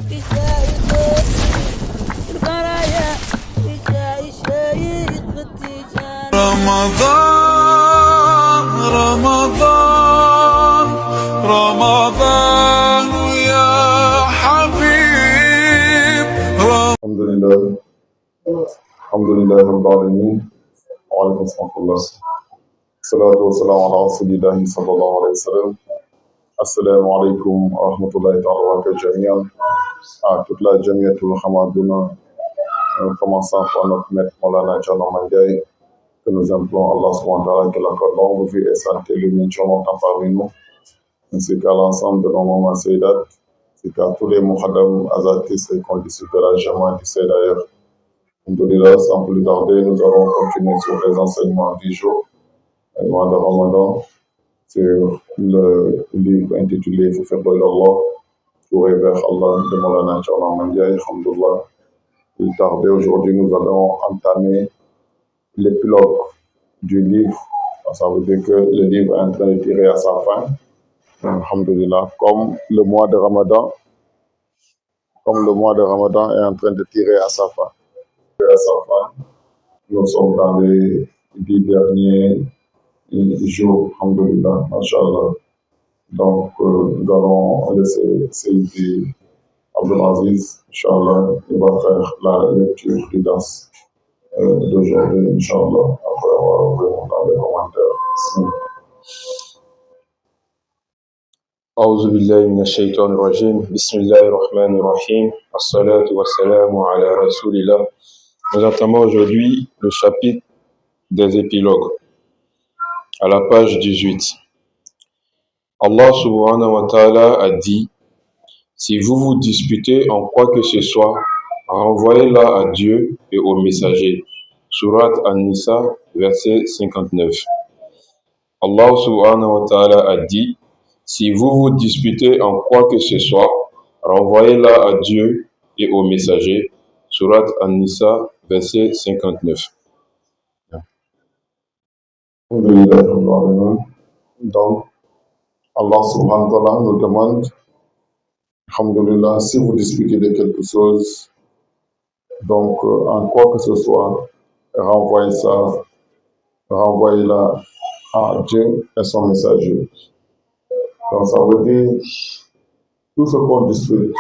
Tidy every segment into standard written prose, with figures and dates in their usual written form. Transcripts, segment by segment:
البرايا شايق التيجان رمضان رمضان رمضان يا حبيب الحمد لله رب العالمين. وعليكم السلام ورحمة الله. الصلاة والسلام على رسول الله صلى الله عليه وسلم. Assalamu alaikum wa rahmatullahi wa barakatuh. À toute la Jamiatul Hamadouna, commençant par notre maître Maulana Thierno Mandiaye, que nous implorons Allah subhanahu wa ta'ala qu'il accorde longue vie et santé, l'unité longtemps parmi nous, ainsi qu'à l'ensemble de nos mamans Seydat, ainsi qu'à tous les Muhaddam Azatis et condisciples de la Jamaat du Seydaïr. Alhamdulillah, sans plus tarder, nous allons continuer sur les enseignements du jour, le mois de Ramadan, sur le livre intitulé Fufir Allah, Touré vers Allah de Maulana Thierno Mandiaye. Alhamdulillah, plus tardé, aujourd'hui nous allons entamer l'épilogue du livre. Ça veut dire que le livre est en train de tirer à sa fin. Alhamdulillah, comme le mois de Ramadan est en train de tirer à sa fin. Nous sommes dans les 10 derniers jours, alhamdulillah, mashallah. Donc, nous allons laisser Seydi Abdelaziz, Inch'Allah, il va faire la lecture du DAS d'aujourd'hui, Inch'Allah, après avoir ouvert dans les commentaires. أعوذ بالله من الشيطان الرجيم بسم الله الرحمن الرحيم الصلاة والسلام على رسول الله. Nous entamons aujourd'hui le chapitre des épilogues à la page 18. Allah subhanahu wa ta'ala a dit: si vous vous disputez en quoi que ce soit, renvoyez-la à Dieu et aux messagers. Surat An-Nisa, verset 59. Allah subhanahu wa ta'ala a dit: si vous vous disputez en quoi que ce soit, renvoyez-la à Dieu et aux messagers. Surat An-Nisa, verset 59. Donc, Allah subhanahu wa ta'ala nous demande, alhamdulillah, si vous disputez de quelque chose, donc en quoi que ce soit, renvoyez-la à Dieu et son messager. Donc ça veut dire, tout ce qu'on dispute,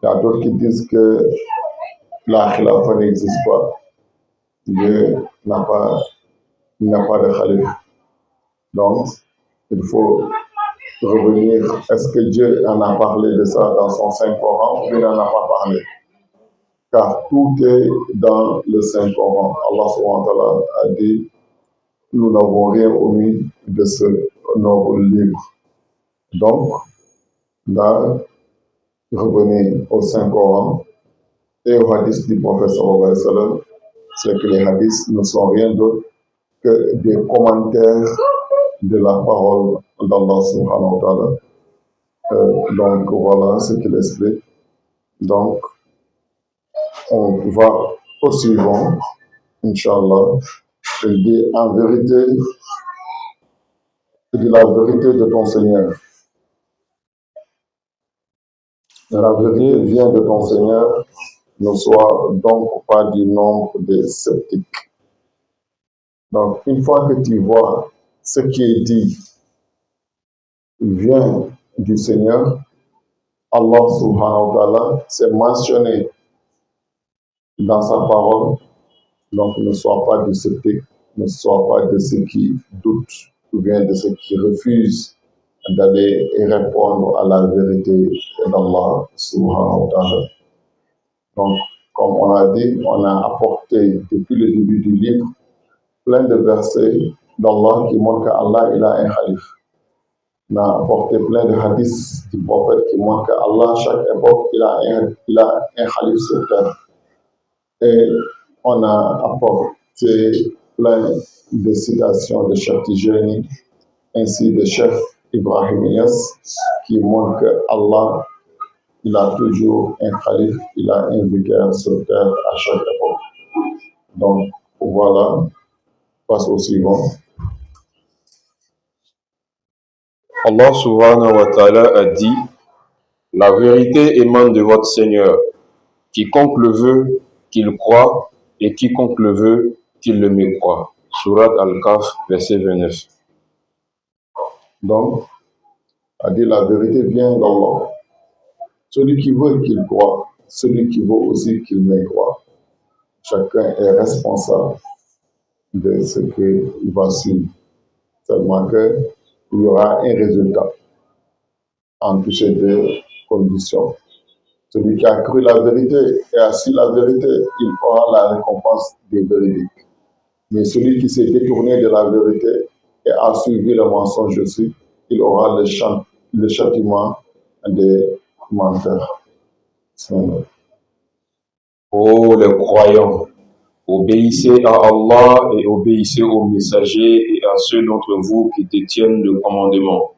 il y a d'autres qui disent que la khilafa n'existe pas, Dieu n'a pas de khalif. Donc, il faut revenir, est-ce que Dieu en a parlé de ça dans son Saint-Coran ou il n'en a pas parlé? Car tout est dans le Saint-Coran. Allah subhanahu wa ta'ala a dit, nous n'avons rien omis de ce noble livre. Donc, là, revenez au Saint-Coran et au hadith du prophète sallallahu alayhi wa sallam, c'est que les hadiths ne sont rien d'autre que des commentaires de la parole d'Allah subhanahu wa ta'ala. Donc voilà ce qu'il explique. Donc on va au suivant, Inch'Allah. Il dit en vérité, il dit la vérité de ton Seigneur. La vérité vient de ton Seigneur, ne sois donc pas du nombre des sceptiques. Donc une fois que tu vois ce qui est dit vient du Seigneur, Allah subhanahu wa ta'ala s'est mentionné dans sa parole. Donc ne sois pas du sceptique, ne sois pas de ceux qui doutent ou bien de ceux qui refusent d'aller répondre à la vérité d'Allah subhanahu wa ta'ala. Donc comme on a dit, on a apporté depuis le début du livre plein de versets d'Allah qui montrent qu'Allah il a un khalif. On a apporté plein de hadiths du prophète qui montrent qu'Allah, chaque époque, il a un khalif sur terre. Et on a apporté plein de citations de Cheikh Tijani ainsi de Cheikh Ibrahim Iyas qui montrent qu'Allah, il a toujours un khalif, il a un vicaire sur terre à chaque époque. Donc voilà, passe au suivant. Allah subhanahu wa ta'ala a dit: La vérité émane de votre Seigneur. Quiconque le veut, qu'il croit, et quiconque le veut, qu'il le mécroit. Surat Al-Kahf, verset 29. Donc, a dit la vérité vient d'Allah. Celui qui veut qu'il croit, celui qui veut aussi qu'il mécroit. Chacun est responsable de ce qu'il va suivre. Seulement qu'il y aura un résultat entre ces deux conditions. Celui qui a cru la vérité et a su la vérité, il aura la récompense des véridiques. Mais celui qui s'est détourné de la vérité et a suivi le mensonge aussi, il aura le châtiment des menteurs. Ô les croyants, obéissez à Allah et obéissez aux messagers et à ceux d'entre vous qui détiennent le commandement.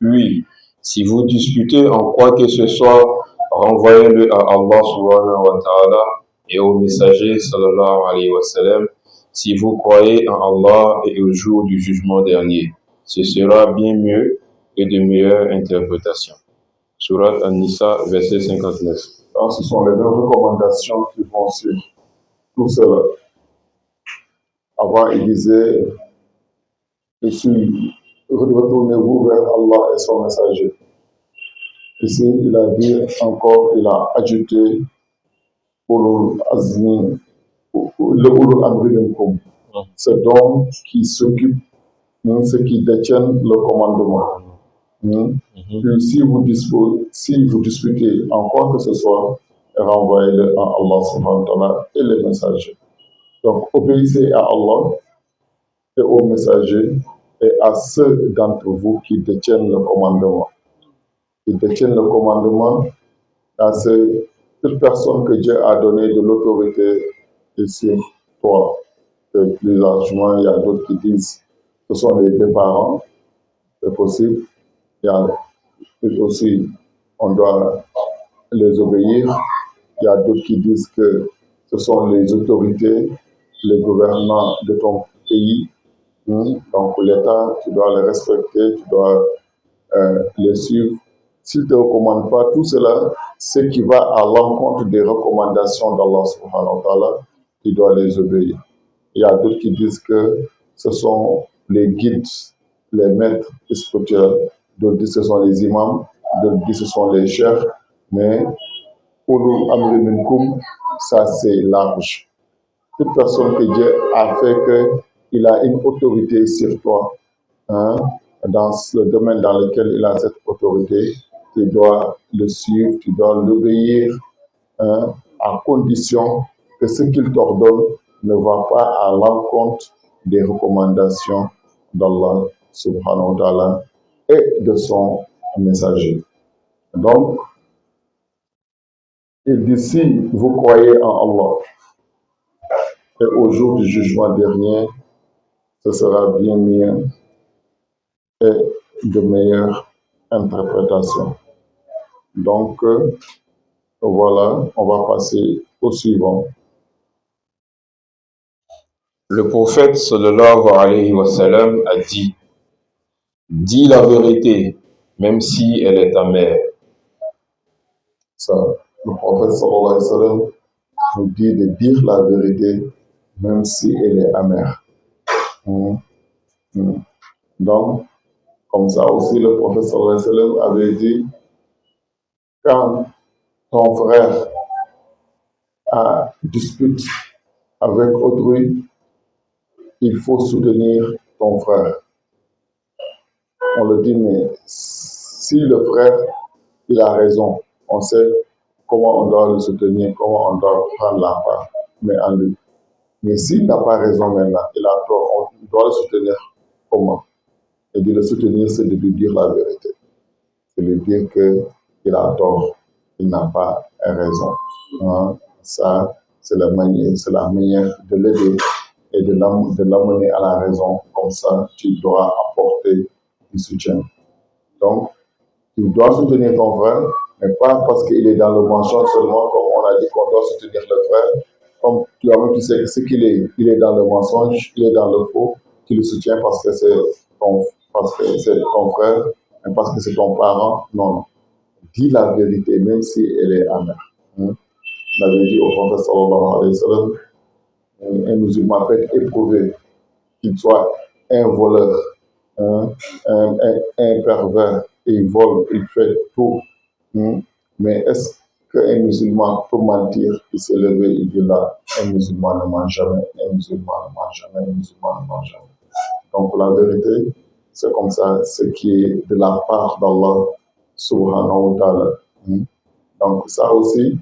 Puis, si vous disputez en quoi que ce soit, renvoyez-le à Allah subhanahu wa ta'ala et aux messagers sallallahu alayhi wa sallam, si vous croyez en Allah et au jour du jugement dernier. Ce sera bien mieux et de meilleures interprétations. Surat An-Nisa, verset 59. Donc, ce sont les mêmes recommandations qui vont suivre tout cela. Avant, il disait, retournez-vous vers Allah et son messager. Ici, il a dit encore, il a ajouté Ulul Azmi, le Ulul Amri minkum. C'est donc qui s'occupe, ceux qui détiennent le commandement. Puis si vous disputez en quoi que ce soit, renvoyez-le à Allah subhanahu wa ta'ala et les messagers. Donc, obéissez à Allah et aux messagers et à ceux d'entre vous qui détiennent le commandement. Qui détiennent le commandement, c'est toute personne que Dieu a donné de l'autorité sur toi. Et plus largement, il y a d'autres qui disent que ce sont les deux parents, c'est possible. Il y a aussi, on doit les obéir. Il y a d'autres qui disent que ce sont les autorités, les gouvernants de ton pays. Donc l'État, tu dois les respecter, tu dois les suivre. S'il ne te recommande pas tout cela, ce qui va à l'encontre des recommandations d'Allah subhanahu wa ta'ala, tu dois les obéir. Il y a d'autres qui disent que ce sont les guides, les maîtres spirituels. D'autres disent que ce sont les imams, d'autres disent que ce sont les chefs. Mais Ulul Amri minkum, ça c'est large. Toute personne que Dieu a fait qu'il a une autorité sur toi, dans le domaine dans lequel il a cette autorité, tu dois le suivre, tu dois l'obéir, à condition que ce qu'il t'ordonne ne va pas à l'encontre des recommandations d'Allah subhanahu wa ta'ala et de son messager. Donc, il dit, si vous croyez en Allah et au jour du jugement dernier, ce sera bien mieux et de meilleures interprétations. Donc, voilà, on va passer au suivant. Le prophète sallallahu alayhi wa sallam a dit, dis la vérité, même si elle est amère. Ça, le prophète sallallahu alayhi wa sallam nous dit de dire la vérité, même si elle est amère. Donc, comme ça aussi, le prophète sallallahu alayhi wa sallam avait dit, quand ton frère a dispute avec autrui, il faut soutenir ton frère. On le dit, mais si le frère, il a raison, on sait comment on doit le soutenir, comment on doit prendre la part, mais en lui. Mais s'il n'a pas raison maintenant, il a tort, on doit le soutenir comment? Et de le soutenir, c'est de lui dire la vérité. C'est de lui dire qu'il a tort, il n'a pas raison. Ça, c'est la manière de l'aider et de l'amener à la raison. Comme ça, tu dois apporter du soutien. Donc, tu dois soutenir ton frère, mais pas parce qu'il est dans le mensonge seulement, comme on a dit qu'on doit soutenir le frère. Comme toi-même, tu sais que ce qu'il est, il est dans le mensonge, il est dans le faux, tu le soutiens parce que c'est ton frère, mais parce que c'est ton parent. Non, non. dis la vérité, même si elle est amère. Hein. On avait dit au prophète sallallahu alayhi wa sallam, un musulman peut être éprouvé, qu'il soit un voleur, hein, un pervers, et il vole, il fait tout. Hein. Mais est-ce qu'un musulman peut mentir, il s'est levé, il dit là, un musulman ne ment jamais, un musulman ne ment jamais, un musulman ne ment jamais. Donc la vérité, c'est comme ça, ce qui est de la part d'Allah subhanahu wa ta'ala. Hein. Donc ça aussi,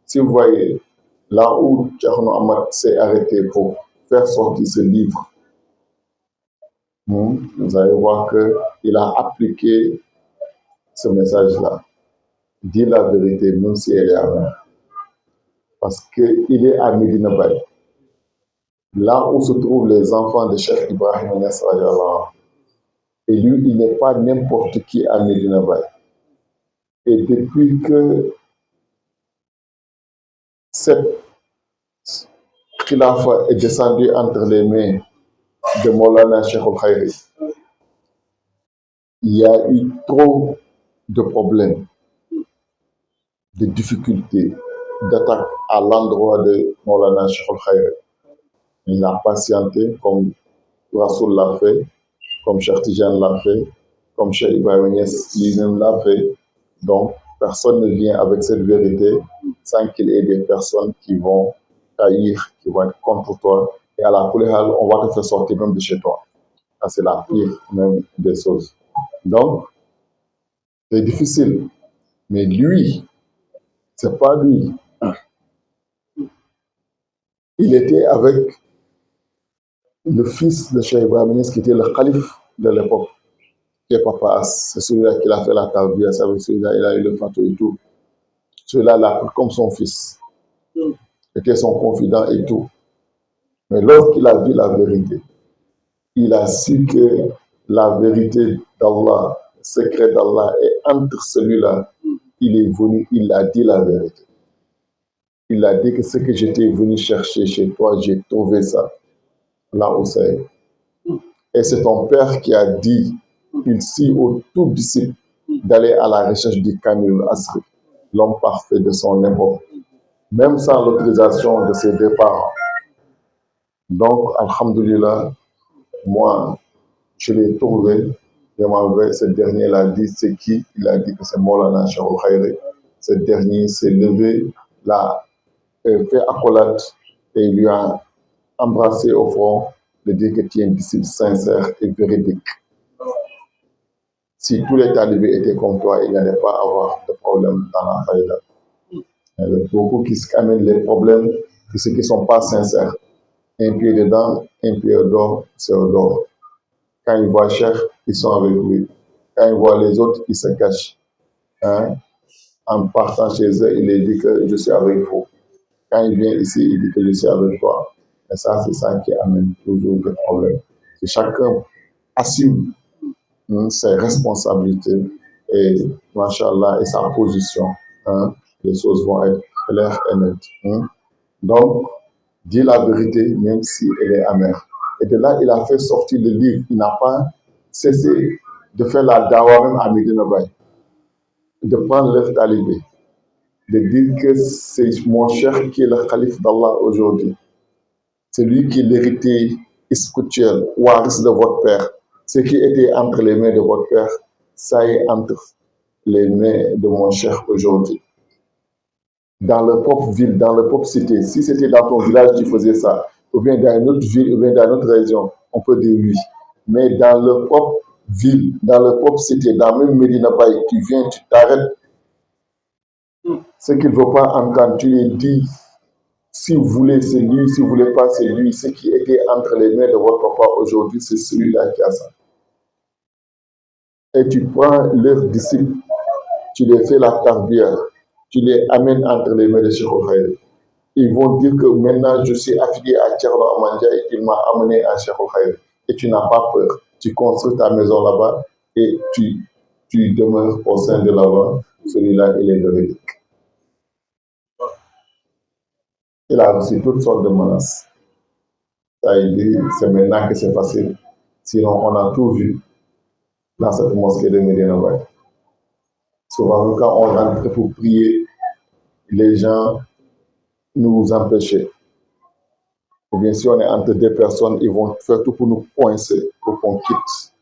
si vous voyez, là où Tcherno Ahmad s'est arrêté pour faire sortir ce livre, vous allez voir qu'il a appliqué ce message-là. Dis la vérité, même si elle est amère. Parce qu'il est à Medina Baye, là où se trouvent les enfants de Cheikh Ibrahim Niass. Et lui, il n'est pas n'importe qui à Medina Baye. Et depuis que cette khilafa est descendue entre les mains de Maulana Cheikh Al-Khayri, il y a eu trop de problèmes, de difficultés, d'attaques à l'endroit de Maulana Cheikh Al-Khayri. Il a patienté comme Rasoul l'a fait, comme Cheikh Tijan l'a fait, comme Cheikh Ibrahim Niass lui-même l'a fait. Donc, personne ne vient avec cette vérité sans qu'il y ait des personnes qui vont trahir, qui vont être contre toi. Et à la couleur, on va te faire sortir même de chez toi. Ça, c'est la pire même des choses. Donc, c'est difficile. Mais lui, c'est pas lui. Il était avec le fils de Cheikh Ibrahim Niass qui était le calife de l'époque, qui est Papa As. C'est celui-là qui a fait la tarbiya, c'est avec celui-là il a eu le fatou et tout. Celui-là l'a pris comme son fils. Était son confident et tout. Mais lorsqu'il a vu la vérité, il a su que la vérité d'Allah, le secret d'Allah est entre celui-là. Il est venu, il a dit la vérité. Il a dit que ce que j'étais venu chercher chez toi, j'ai trouvé ça. Là où c'est. Et c'est ton père qui a dit ici au tout disciple d'aller à la recherche du Kamil Asri, l'homme parfait de son époque, même sans l'autorisation de ses deux parents. Donc, alhamdoulilah, moi, je l'ai trouvé. Ce dernier l'a dit, c'est qui? Il a dit que c'est Maulana Cheikh Al-Khayri. Ce dernier s'est levé, l'a fait accolade et lui a embrassé au front, de dire que tu es un disciple sincère et véridique. Si tous les talibés étaient comme toi, il n'allait pas avoir de problème dans la faïda. Il y a beaucoup qui amènent les problèmes de ceux qui ne sont pas sincères. Un pied dedans, un pied dehors, c'est au dehors. Quand ils voient Cheikh, ils sont avec lui. Quand ils voient les autres, ils se cachent. Hein? En partant chez eux, il leur dit que je suis avec vous. Quand il vient ici, il dit que je suis avec toi. Et ça, c'est ça qui amène toujours des problèmes. Que chacun assume ses responsabilités et, machallah, et sa position. Hein? Les choses vont être claires et nettes. Donc, dis la vérité, même si elle est amère. Et de là, il a fait sortir le livre. Il n'a pas cessé de faire la dawa même à Medina Baye, de prendre l'œuvre talibé, de dire que c'est mon cher qui est le calife d'Allah aujourd'hui. C'est lui qui est l'héritier spirituel, waris de votre père. Ce qui était entre les mains de votre père, ça est entre les mains de mon cher aujourd'hui. Dans leur propre ville, dans leur propre cité. Si c'était dans ton village, tu faisais ça. Ou bien dans une autre ville, ou bien dans une autre région, on peut dire oui. Mais dans leur propre ville, dans leur propre cité, dans même Medina Baye, tu viens, tu t'arrêtes. Ce qu'il ne veut pas entendre, tu lui dis, si vous voulez, c'est lui, si vous ne voulez pas, c'est lui. Ce qui était entre les mains de votre papa aujourd'hui, c'est celui-là qui a ça. Et tu prends leurs disciples, tu les fais la tarbiya, tu les amènes entre les mains de Cheikh Al-Khayri. Ils vont dire que maintenant je suis affilié à Tcherno Amandja et qu'il m'a amené à Cheikh Al-Khayri. Et tu n'as pas peur. Tu construis ta maison là-bas et tu demeures au sein de là-bas. Celui-là, il est véridique. Il a reçu toutes sortes de menaces. Ça, il dit, c'est maintenant que c'est facile. Sinon, on a tout vu dans cette mosquée de Medina Baye. Souvent, quand on rentre pour prier, les gens nous empêcher. Ou bien si on est entre deux personnes, ils vont faire tout pour nous coincer, pour qu'on quitte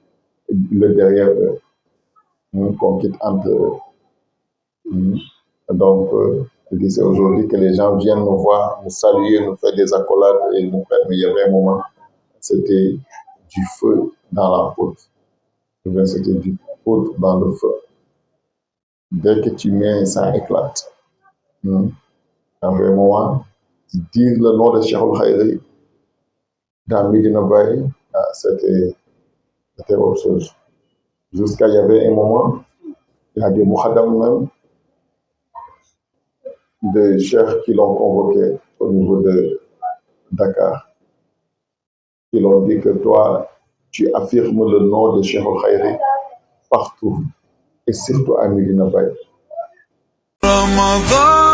le derrière eux, qu'on quitte entre eux. Donc, je disais aujourd'hui que les gens viennent nous voir, nous saluer, nous faire des accolades et nous faire. Mais il y avait un moment, c'était du feu dans la poudre. C'était du poudre dans le feu. Dès que tu mets, ça éclate. Il y avait un moment, dire le nom de Cheikh Al-Khayri dans Medina Baye, c'était autre chose. Jusqu'à il y avait un moment, il y a des muhaddam même, des chefs qui l'ont convoqué au niveau de Dakar, qui l'ont dit que toi, tu affirmes le nom de Cheikh Al-Khayri partout, et surtout à Medina Baye. Ramadan